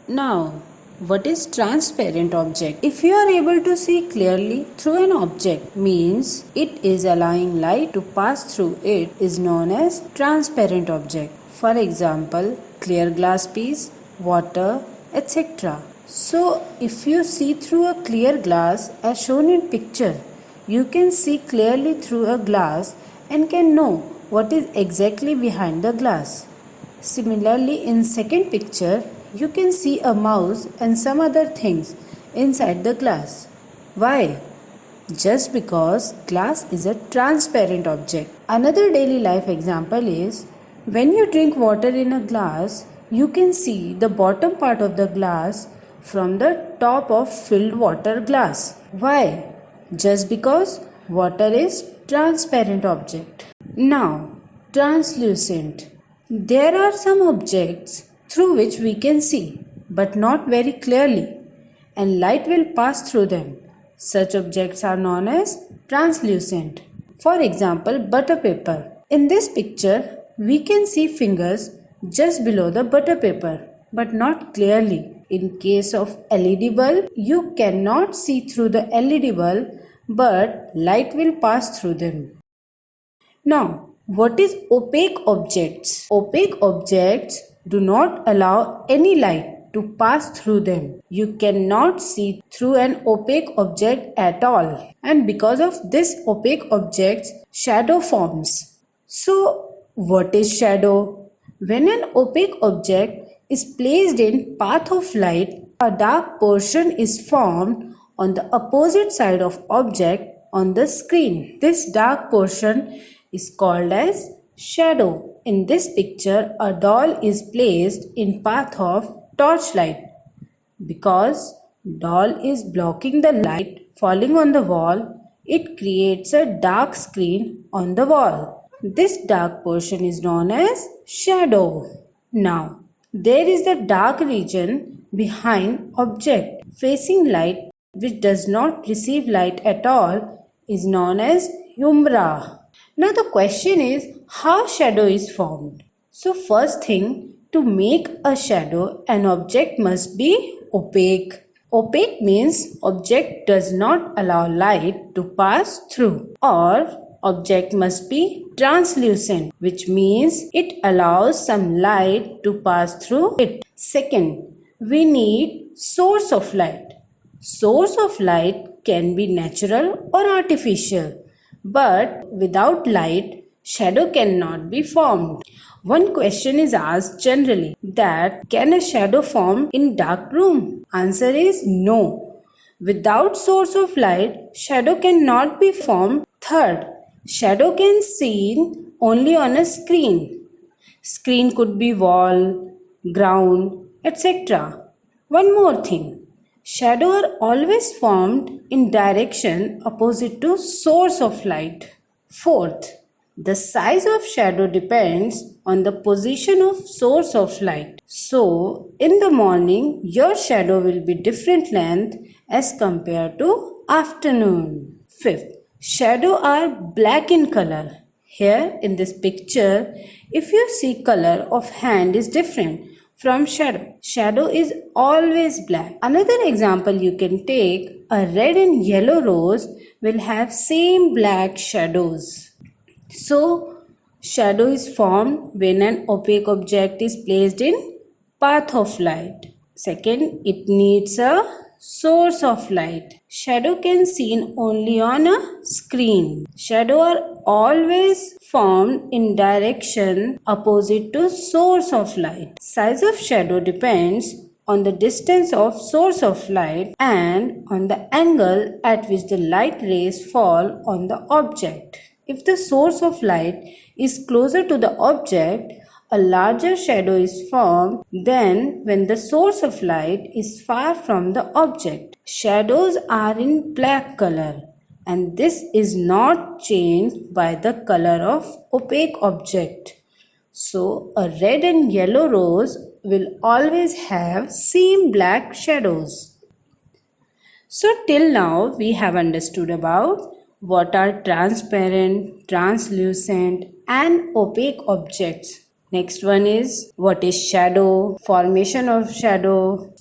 Now, what is transparent object? If you are able to see clearly through an object, means it is allowing light to pass through it, is known as transparent object. For example, clear glass piece, water, etc. So, if you see through a clear glass as shown in picture, you can see clearly through a glass and can know what is exactly behind the glass. Similarly, in second picture, you can see a mouse and some other things inside the glass. Why? Just because glass is a transparent object. Another daily life example is when you drink water in a glass, you can see the bottom part of the glass from the top of filled water glass. Why? Just because water is transparent object. Now, translucent. There are some objects through which we can see, but not very clearly, and light will pass through them. Such objects are known as translucent. For example, butter paper. In this picture, we can see fingers just below the butter paper, but not clearly. In case of LED bulb, you cannot see through the LED bulb, but light will pass through them. Now, what is opaque objects? Opaque objects do not allow any light to pass through them. You cannot see through an opaque object at all. And because of this opaque objects, shadow forms. So, what is shadow? When an opaque object is placed in path of light, a dark portion is formed on the opposite side of object on the screen. This dark portion is called as shadow. In this picture, a doll is placed in path of torchlight. Because doll is blocking the light falling on the wall, it creates a dark screen on the wall. This dark portion is known as shadow. Now, there is the dark region behind object facing light which does not receive light at all is known as umbra. Now the question is how shadow is formed. So first thing, to make a shadow, an object must be opaque. Opaque means object does not allow light to pass through, or object must be translucent, which means it allows some light to pass through it. Second, we need source of light. Source of light can be natural or artificial. But without light, shadow cannot be formed. One question is asked generally that can a shadow form in dark room? Answer is no. Without source of light, shadow cannot be formed. Third, shadow can seen only on a screen. Screen could be wall, ground, etc. One more thing. Shadow are always formed in direction opposite to source of light. Fourth, the size of shadow depends on the position of source of light. So, in the morning, your shadow will be different length as compared to afternoon. Fifth, shadow are black in color. Here in this picture, if you see color of hand is different from shadow. Shadow is always black. Another example you can take, a red and yellow rose will have same black shadows. So, shadow is formed when an opaque object is placed in path of light. Second, it needs a source of light. Shadow can seen only on a screen. Shadow are always formed in direction opposite to source of light. Size of shadow depends on the distance of source of light and on the angle at which the light rays fall on the object. If the source of light is closer to the object, a larger shadow is formed than when the source of light is far from the object. Shadows are in black color, and this is not changed by the color of opaque object. So, a red and yellow rose will always have same black shadows. So, till now we have understood about what are transparent, translucent and opaque objects. Next one is what is shadow, formation of shadow,